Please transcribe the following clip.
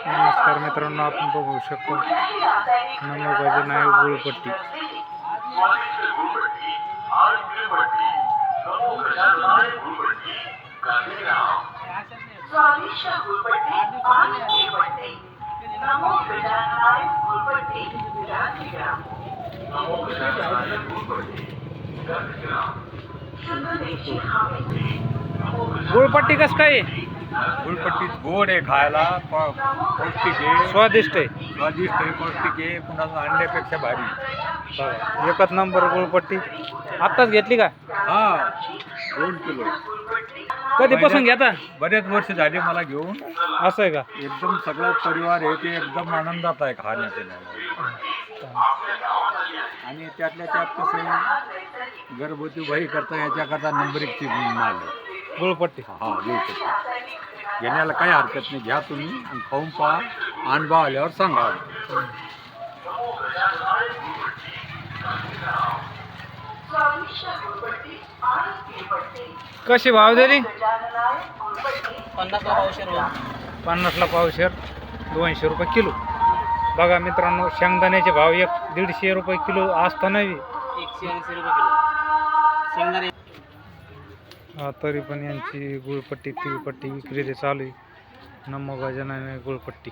नमस्कार मित्रांनो, आपण बघू शकतो नमोबाजी नायक गुळपट्टी. गुळपट्टी कसं काय? गुळपट्टी गोड आहे, खायला पौष्टिक आहे, स्वादिष्ट आहे. स्वादिष्ट आहे, पौष्टिक आहे, पुन्हा अंड्यापेक्षा भारी. एकच नंबर गुळपट्टी. आत्ताच घेतली का? हा, 2 किलो. कधीपासून घेता? बरेच वर्ष झाले मला घेऊन. असं आहे का? एकदम सगळा परिवार आहे ते एकदम आनंदात आहे खाण्यापिण्याला. आणि त्यातल्या त्यात कसं घरगुती बाई करता याच्याकरता नंबर 1ची माल आहे गुळपट्टी. हा, गुळपट्टी घेण्याला काही हरकत नाही. घ्या तुम्ही आणि खाऊन पहा, अनुभव आल्यावर सांगा. कशी भाव दिली? 50ला पावशेर, 200 रुपये किलो. बघा मित्रांनो, शेंगदाण्याचे भाव 150 रुपये किलो असताना 180 रुपये किलो. शेंगदाणे तरी पण यांची गुळपट्टी तिळपट्टी विक्री चालू आहे. नमोबाजी नायक गुळपट्टी.